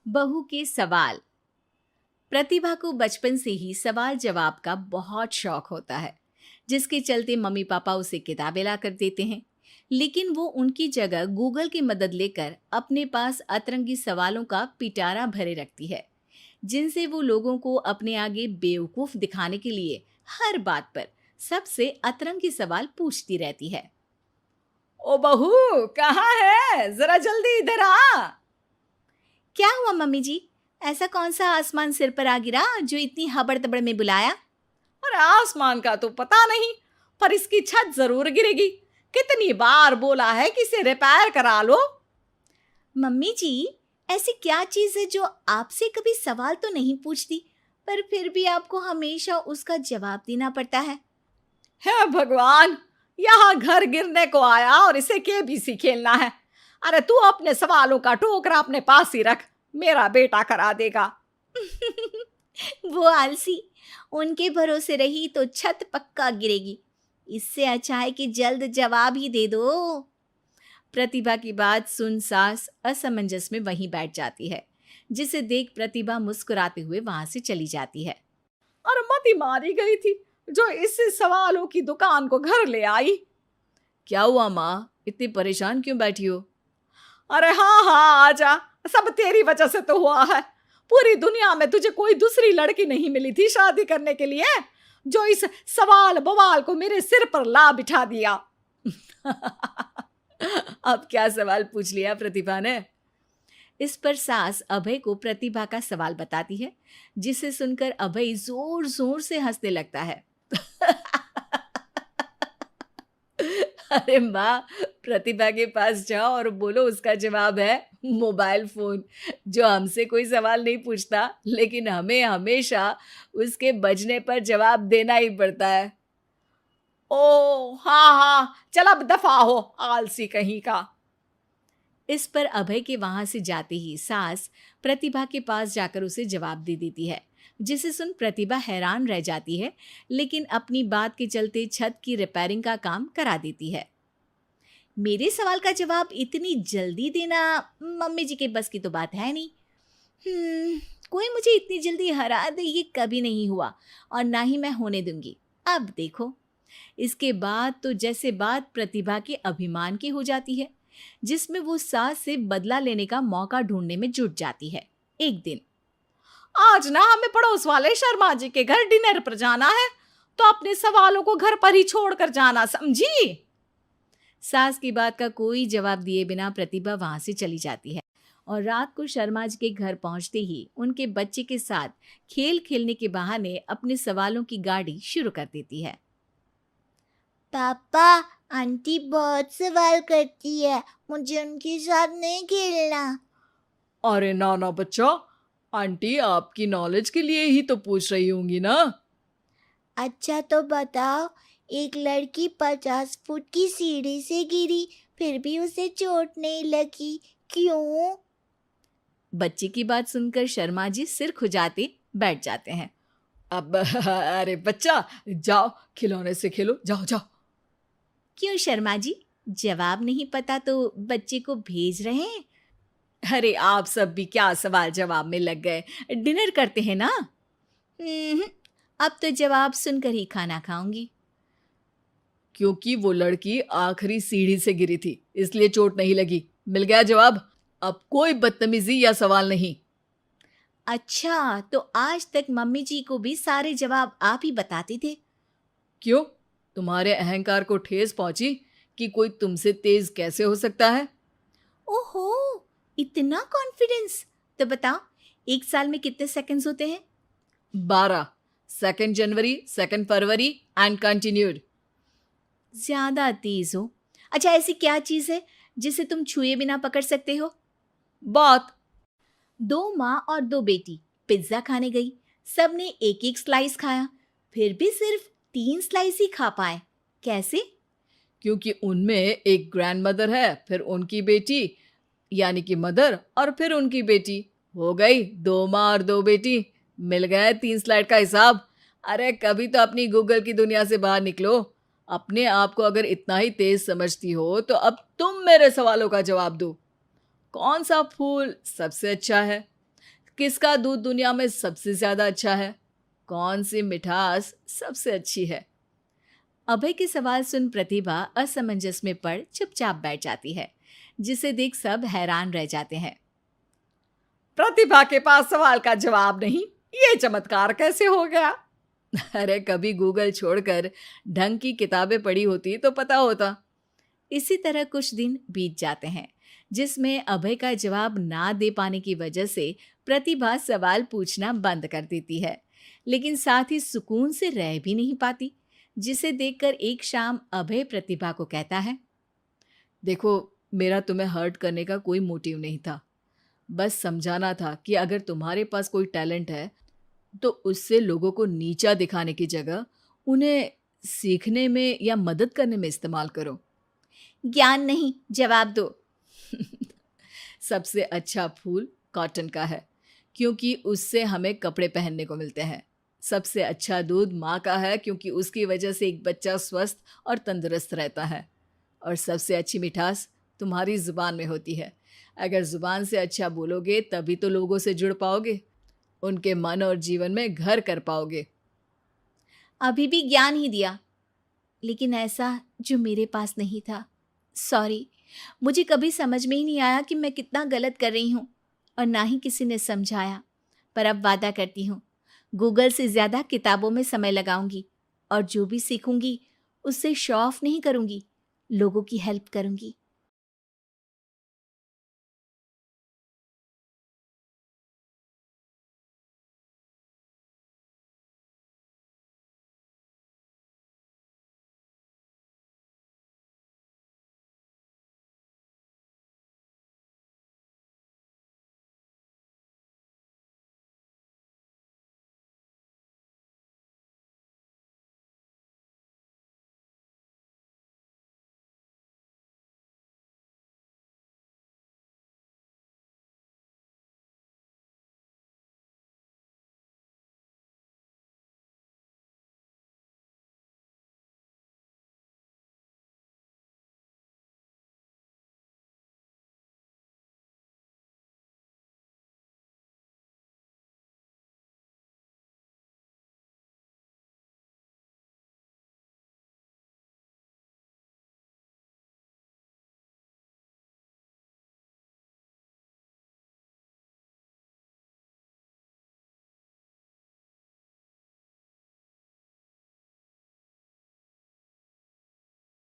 बहू के सवाल। प्रतिभा को बचपन से ही सवाल जवाब का बहुत शौक होता है, जिसके चलते मम्मी पापा उसे किताबें ला कर देते हैं। लेकिन वो उनकी जगह गूगल की मदद लेकर अपने पास अतरंगी सवालों का पिटारा भरे रखती है, जिनसे वो लोगों को अपने आगे बेवकूफ दिखाने के लिए हर बात पर सबसे अतरंगी सवाल पूछती रहती है। ओ बहू, कहाँ है? जरा जल्दी इधर आ। क्या हुआ मम्मी जी? ऐसा कौन सा आसमान सिर पर आ गिरा जो इतनी हबड़ तबड़ में बुलाया? अरे आसमान का तो पता नहीं, पर इसकी छत जरूर गिरेगी। कितनी बार बोला है कि इसे रिपेयर करा लो। मम्मी जी, ऐसी क्या चीज है जो आपसे कभी सवाल तो नहीं पूछती, पर फिर भी आपको हमेशा उसका जवाब देना पड़ता है? हे भगवान, यहाँ घर गिरने को आया और इसे केबीसी खेलना है। अरे तू अपने सवालों का टोकरा अपने पास ही रख, मेरा बेटा करा देगा। वो आलसी, उनके भरोसे रही तो छत पक्का गिरेगी। इससे अच्छा है कि जल्द जवाब ही दे दो। प्रतिभा की बात सुन सास असमंजस में वहीं बैठ जाती है, जिसे देख प्रतिभा मुस्कुराते हुए वहां से चली जाती है। और मती मारी गई थी जो इस सवालों की दुकान को घर ले आई। क्या हुआ माँ, इतनी परेशान क्यों बैठी हो? अरे हाँ हाँ, आजा, सब तेरी वजह से तो हुआ है। पूरी दुनिया में तुझे कोई दूसरी लड़की नहीं मिली थी शादी करने के लिए, जो इस सवाल बवाल को मेरे सिर पर ला बिठा दिया। अब क्या सवाल पूछ लिया प्रतिभा ने? इस पर सास अभय को प्रतिभा का सवाल बताती है, जिसे सुनकर अभय जोर जोर से हंसने लगता है। अरे माँ, प्रतिभा के पास जाओ और बोलो उसका जवाब है मोबाइल फोन, जो हमसे कोई सवाल नहीं पूछता, लेकिन हमें हमेशा उसके बजने पर जवाब देना ही पड़ता है। ओ हाँ हाँ, चल अब दफा हो, आलसी कहीं का। इस पर अभय के वहां से जाते ही सास प्रतिभा के पास जाकर उसे जवाब दे देती है, जिसे सुन प्रतिभा हैरान रह जाती है, लेकिन अपनी बात के चलते छत की रिपेयरिंग का काम करा देती है। मेरे सवाल का जवाब इतनी जल्दी देना मम्मी जी के बस की तो बात है नहीं। कोई मुझे इतनी जल्दी हरा दे ये कभी नहीं हुआ, और ना ही मैं होने दूंगी। अब देखो। इसके बाद तो जैसे बात प्रतिभा के अभिमान की हो जाती है, जिसमें वो सास से बदला लेने का मौका ढूंढने में जुट जाती है। एक दिन आज ना हमें पड़ोस वाले शर्मा जी के घर डिनर पर जाना है, तो अपने सवालों को घर पर ही छोड़कर जाना, समझी? सास की बात का कोई जवाब दिए बिना प्रतिभा वहां से चली जाती है, और रात को शर्मा जी के घर पहुंचते ही उनके बच्चे के साथ खेल खेलने के बहाने अपने सवालों की गाड़ी शुरू कर देती है। पापा, आंटी बहुत सवाल करती है, मुझे उनके साथ नहीं खेलना। अरे ना ना बच्चा, आंटी आपकी नॉलेज के लिए ही तो पूछ रही होंगी ना। अच्छा तो बताओ, एक लड़की 50 फुट की सीढ़ी से गिरी, फिर भी उसे चोट नहीं लगी, क्यों? बच्चे की बात सुनकर शर्मा जी सिर खुजाते बैठ जाते हैं। अब अरे बच्चा, जाओ खिलौने से खेलो, जाओ जाओ। क्यों शर्मा जी, जवाब नहीं पता तो बच्चे को भेज रहे हैं? अरे आप सब भी क्या सवाल जवाब में लग गए, डिनर करते हैं ना। अब तो जवाब सुनकर ही खाना खाऊंगी। क्योंकि वो लड़की आखिरी सीढ़ी से गिरी थी, इसलिए चोट नहीं लगी। मिल गया जवाब। अब कोई बदतमीजी या सवाल नहीं। अच्छा, तो आज तक मम्मी जी को भी सारे जवाब आप ही बताते थे? क्यों, तुम्हारे अहंकार को ठेस पहुंची कि कोई तुमसे तेज कैसे हो सकता है? ओहो, इतना कॉन्फिडेंस! तो बताओ, एक साल में कितने सेकंड्स होते हैं? 12। 2 जनवरी, 2 फरवरी एंड कंटिन्यूड। ज्यादा तेज हो। अच्छा, ऐसी क्या चीज है जिसे तुम छुए बिना पकड़ सकते हो? बात। दो माँ और दो बेटी पिज्जा खाने गई। सबने एक एक स्लाइस खाया, फिर भी सिर्फ 3 स्लाइस ही खा पाए। कैसे? क्योंकि उनमें एक ग्रैंड मदर है, फिर उनकी बेटी यानी कि मदर, और फिर उनकी बेटी। हो गई 2 माँ और 2 बेटी। मिल गया 3 स्लाइड का हिसाब। अरे कभी तो अपनी गूगल की दुनिया से बाहर निकलो। अपने आप को अगर इतना ही तेज समझती हो तो अब तुम मेरे सवालों का जवाब दो। कौन सा फूल सबसे अच्छा है? किसका दूध दुनिया में सबसे ज्यादा अच्छा है? कौन सी मिठास सबसे अच्छी है? अभय के सवाल सुन प्रतिभा असमंजस में पड़ चुपचाप बैठ जाती है, जिसे देख सब हैरान रह जाते हैं। प्रतिभा के पास सवाल का जवाब नहीं, ये चमत्कार कैसे हो गया? अरे कभी गूगल छोड़कर ढंग की किताबें पढ़ी होती तो पता होता। इसी तरह कुछ दिन बीत जाते हैं, जिसमें अभय का जवाब ना दे पाने की वजह से प्रतिभा सवाल पूछना बंद कर देती है, लेकिन साथ ही सुकून से रह भी नहीं पाती, जिसे देखकर एक शाम अभय प्रतिभा को कहता है। देखो, मेरा तुम्हें हर्ट करने का कोई मोटिव नहीं था। बस समझाना था कि अगर तुम्हारे पास कोई टैलेंट है तो उससे लोगों को नीचा दिखाने की जगह उन्हें सीखने में या मदद करने में इस्तेमाल करो। ज्ञान नहीं, जवाब दो। सबसे अच्छा फूल कॉटन का है, क्योंकि उससे हमें कपड़े पहनने को मिलते हैं। सबसे अच्छा दूध माँ का है, क्योंकि उसकी वजह से एक बच्चा स्वस्थ और तंदुरुस्त रहता है। और सबसे अच्छी मिठास तुम्हारी जुबान में होती है। अगर जुबान से अच्छा बोलोगे तभी तो लोगों से जुड़ पाओगे, उनके मन और जीवन में घर कर पाओगे। अभी भी ज्ञान ही दिया, लेकिन ऐसा जो मेरे पास नहीं था। सॉरी, मुझे कभी समझ में ही नहीं आया कि मैं कितना गलत कर रही हूँ, और ना ही किसी ने समझाया। पर अब वादा करती हूँ, गूगल से ज़्यादा किताबों में समय लगाऊंगी, और जो भी सीखूंगी उससे शो ऑफ नहीं करूंगी, लोगों की हेल्प करूंगी।